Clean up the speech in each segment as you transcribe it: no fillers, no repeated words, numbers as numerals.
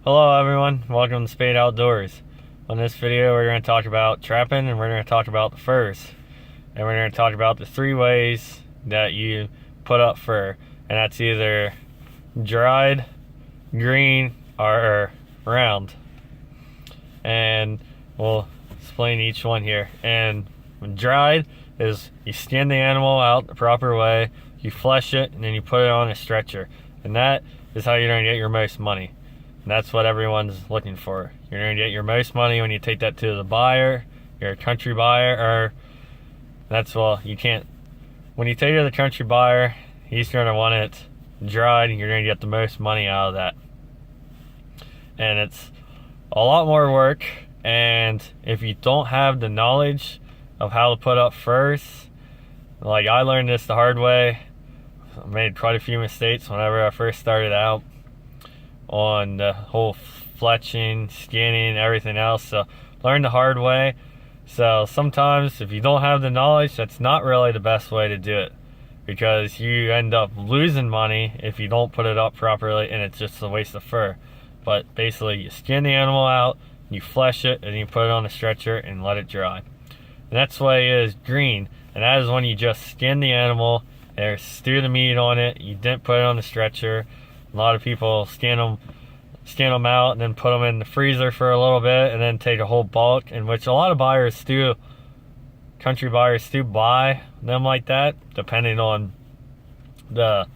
Hello everyone, welcome to Spade Outdoors. On this video we're going to talk about trapping, and we're going to talk about the furs. And we're going to talk about the 3 ways that you put up fur. And that's either dried, green, or round. And we'll explain each one here. And dried is you skin the animal out the proper way, you flesh it, and then you put it on a stretcher. And that is how you're going to get your most money. And that's what everyone's looking for. You're going to get your most money when you take that to the buyer, your country buyer, or you can't. When you take it to the country buyer, he's going to want it dried, and you're going to get the most money out of that. And it's a lot more work, and if you don't have the knowledge of how to put up furs, like I learned this the hard way. I made quite a few mistakes whenever I first started out on the whole fletching, skinning, everything else. So learn the hard way. So sometimes if you don't have the knowledge, that's not really the best way to do it, because you end up losing money if you don't put it up properly, and it's just a waste of fur. But basically you skin the animal out, you flesh it, and you put it on a stretcher and let it dry. The next way is green, and that is when you just skin the animal and stew the meat on it. You didn't put it on the stretcher. A lot of people skin them out and then put them in the freezer for a little bit, and then take a whole bulk, in which a lot of country buyers do buy them like that, depending on the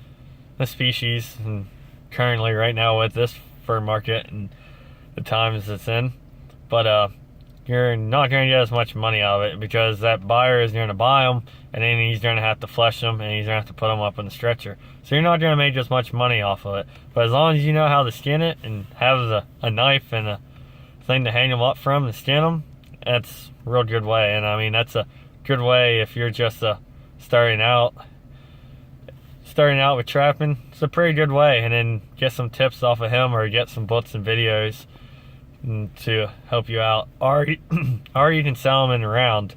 species, and currently right now with this fur market and the times it's in. But you're not going to get as much money out of it, because that buyer is going to buy them, and then he's going to have to flesh them, and he's going to have to put them up on the stretcher. So you're not going to make as much money off of it. But as long as you know how to skin it and have a knife and a thing to hang them up from and skin them, that's a real good way. And I mean, that's a good way if you're just starting out with trapping. It's a pretty good way. And then get some tips off of him, or get some books and videos to help you out, or you can sell them in a round,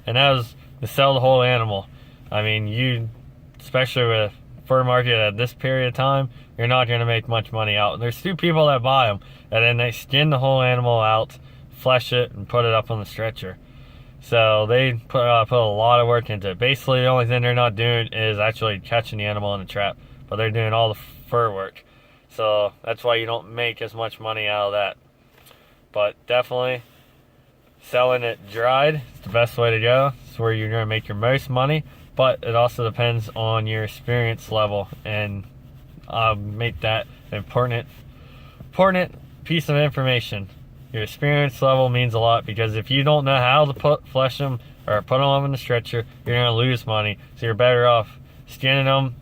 and that is to sell the whole animal. I mean, especially with fur market at this period of time, you're not going to make much money out. There's 2 people that buy them, and then they skin the whole animal out, flesh it, and put it up on the stretcher. So they put a lot of work into it. Basically, the only thing they're not doing is actually catching the animal in the trap, but they're doing all the fur work. So that's why you don't make as much money out of that. But definitely selling it dried is the best way to go. It's where you're going to make your most money. But it also depends on your experience level, and make that an important piece of information. Your experience level means a lot, because if you don't know how to flesh them or put them on the stretcher, you're going to lose money. So you're better off skinning them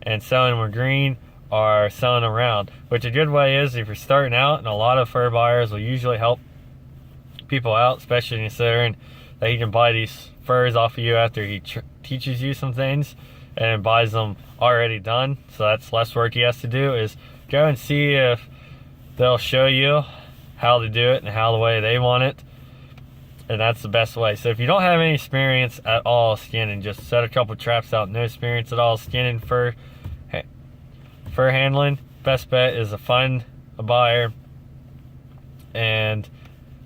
and selling them green, or selling them round. Which a good way is, if you're starting out, and a lot of fur buyers will usually help people out, especially considering that he can buy these furs off of you after he teaches you some things and buys them already done. So that's less work he has to do, is go and see if they'll show you how to do it and how the way they want it. And that's the best way. So if you don't have any experience at all skinning, just set a couple traps out, no experience at all skinning fur handling, best bet is to find a buyer and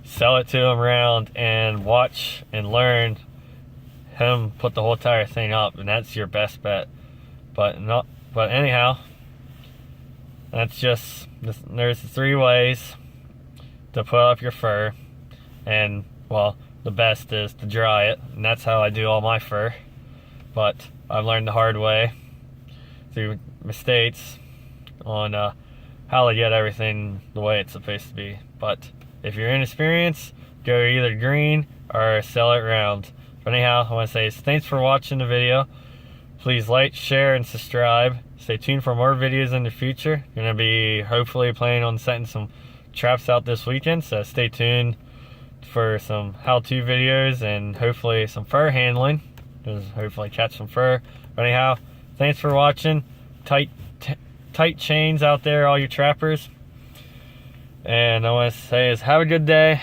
sell it to him round, and watch and learn him put the whole entire thing up, and that's your best bet. But anyhow, that's just, there's 3 ways to put up your fur. And well, the best is to dry it, and that's how I do all my fur. But I've learned the hard way through mistakes on how to get everything the way it's supposed to be. But if you're inexperienced, go either green or sell it round. But anyhow, I want to say thanks for watching the video. Please like, share, and subscribe. Stay tuned for more videos in the future. I'm going to be hopefully planning on setting some traps out this weekend, so stay tuned for some how-to videos and hopefully some fur handling. Just hopefully catch some fur. But anyhow, thanks for watching. Tight chains out there, all you trappers. And I want to say is have a good day.